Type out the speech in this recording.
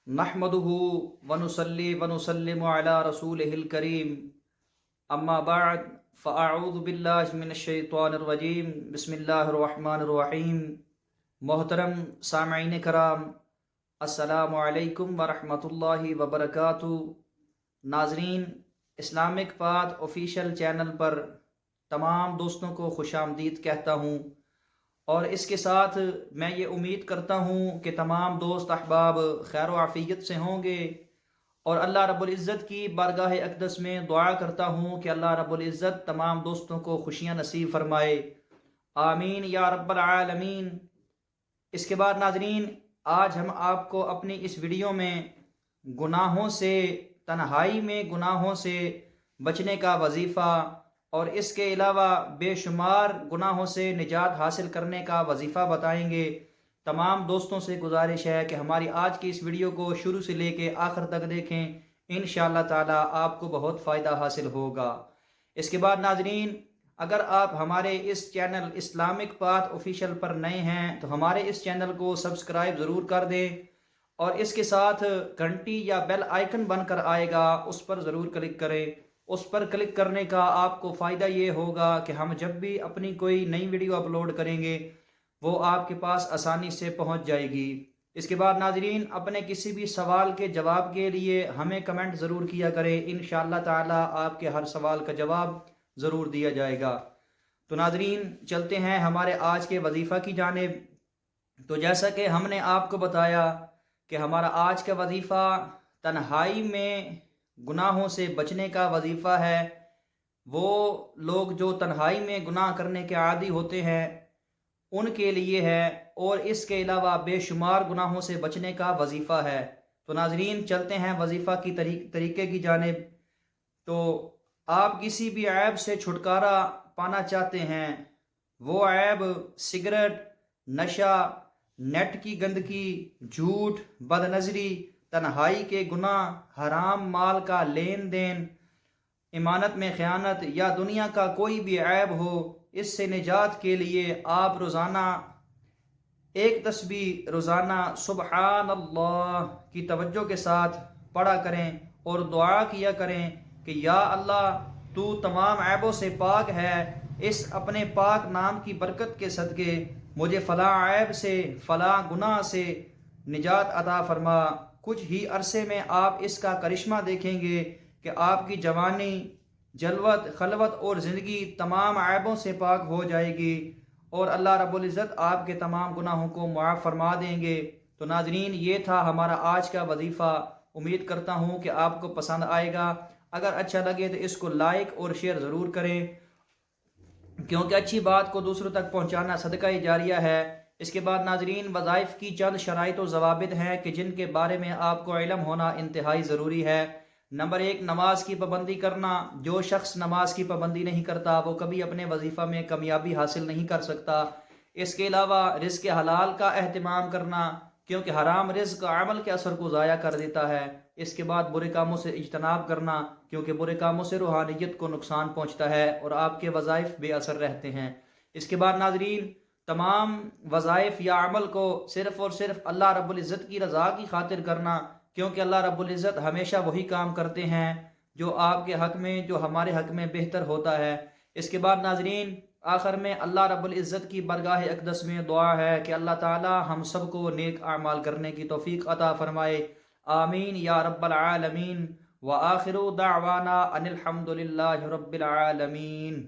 नहमदुहु व नुसल्ली व नुसल्लिमु अला रसूलिहिल करीम अम्मा बाद फ़अऊज़ु बिल्लाहि मिनश शैतानिर रजीम बिस्मिल्लाहिर रहमानिर रहीम। मोहतरम सामईन कराम, अस्सलामु अलैकुम व रहमतुल्लाहि व बरकातुहू। नाजरीन, इस्लामिक पाथ ऑफिशियल चैनल पर तमाम दोस्तों को खुशामदीद कहता हूँ और इसके साथ मैं ये उम्मीद करता हूँ कि तमाम दोस्त अहबाब खैर व आफियत से होंगे और अल्लाह रब्बुल इज़्ज़त की बारगाह अक़दस में दुआ करता हूँ कि अल्लाह रब्बुल इज़्ज़त तमाम दोस्तों को खुशियाँ नसीब फरमाए, आमीन या रब्बल आलमीन। इसके बाद नाजरीन, आज हम आपको अपनी इस वीडियो में गुनाहों से, तन्हाई में गुनाहों से बचने का वजीफ़ा और इसके अलावा बेशुमार गुनाहों से निजात हासिल करने का वजीफ़ा बताएंगे। तमाम दोस्तों से गुजारिश है कि हमारी आज की इस वीडियो को शुरू से लेके आखिर तक देखें। इंशाअल्लाह ताला आपको बहुत फ़ायदा हासिल होगा। इसके बाद नाजरीन, अगर आप हमारे इस चैनल इस्लामिक पाथ ऑफिशियल पर नए हैं तो हमारे इस चैनल को सब्सक्राइब ज़रूर कर दें और इसके साथ घंटी या बेल आइकन बनकर आएगा, उस पर ज़रूर क्लिक करें। उस पर क्लिक करने का आपको फ़ायदा ये होगा कि हम जब भी अपनी कोई नई वीडियो अपलोड करेंगे वो आपके पास आसानी से पहुंच जाएगी। इसके बाद नाजरीन, अपने किसी भी सवाल के जवाब के लिए हमें कमेंट ज़रूर किया करें। इंशाअल्लाह ताला आपके हर सवाल का जवाब ज़रूर दिया जाएगा। तो नाजरीन, चलते हैं हमारे आज के वजीफ़ा की जानिब। तो जैसा कि हमने आपको बताया कि हमारा आज का वजीफ़ा तन्हाई में गुनाहों से बचने का वजीफ़ा है। वो लोग जो तन्हाई में गुनाह करने के आदी होते हैं उनके लिए है और इसके अलावा बेशुमार गुनाहों से बचने का वजीफ़ा है। तो नाजरीन, चलते हैं वजीफ़ा की तरीके की जानिब। तो आप किसी भी ऐब से छुटकारा पाना चाहते हैं, वो ऐब सिगरेट, नशा, नेट की गंदगी, झूठ, बदनज़री, तन्हाई के गुनाह, हराम माल का लेन देन, इमानत में ख़यानत या दुनिया का कोई भी ऐब हो, इससे निजात के लिए आप रोज़ाना एक तस्बीह रोज़ाना सुबहान अल्लाह की तवज्जो के साथ पढ़ा करें और दुआ किया करें कि या अल्लाह, तू तमाम ऐबों से पाक है, इस अपने पाक नाम की बरकत के सदके मुझे फ़लाँ ऐब से, फ़लाँ गुनाह से निजात अता फरमा। कुछ ही अरसे में आप इसका करिश्मा देखेंगे कि आपकी जवानी, जलवत, खलवत और ज़िंदगी तमाम ऐबों से पाक हो जाएगी और अल्लाह रब्बुल इज़्ज़त आपके तमाम गुनाहों को मुआफ़ फरमा देंगे। तो नाजरीन, ये था हमारा आज का वजीफ़ा। उम्मीद करता हूँ कि आपको पसंद आएगा। अगर अच्छा लगे तो इसको लाइक और शेयर ज़रूर करें, क्योंकि अच्छी बात को दूसरों तक पहुँचाना सदका जारिया है। इसके बाद नाजरीन, वज़ाइफ़ की चंद शराइत व ज़वाबित हैं कि जिनके बारे में आपको इल्म होना इंतहाई ज़रूरी है। नंबर 1, नमाज की पाबंदी करना। जो शख्स नमाज की पाबंदी नहीं करता वो कभी अपने वजीफ़ा में कामयाबी हासिल नहीं कर सकता। इसके अलावा रिज़्क़ हलाल का एहतमाम करना, क्योंकि हराम रिज़्क़ अमल के असर को ज़ाया कर देता है। इसके बाद बुरे कामों से इज्तनाब करना, क्योंकि बुरे कामों से रूहानियत को नुकसान पहुँचता है और आपके वज़ाइफ़ बेअसर रहते हैं। इसके बाद नाजरीन, तमाम वज़ाइफ़ या अमल को सिर्फ़ और सिर्फ अल्लाह रब्बुल इज़्ज़त की रज़ा की खातिर करना, क्योंकि अल्लाह रब्बुल इज़्ज़त हमेशा वही काम करते हैं जो आपके हक़ में, जो हमारे हक़ में बेहतर होता है। इसके बाद नाजरीन, आखिर में अल्लाह रब्बुल इज़्ज़त की बरगाह अक़दस में दुआ है कि अल्लाह ताला हम सब को नेक आमाल करने की तौफ़ीक़ अता फ़रमाए, आमीन या रब्बल आलमीन। व आखिरु दावाना अनिल हम्दुलिल्लाहि रब्बिल आलमीन।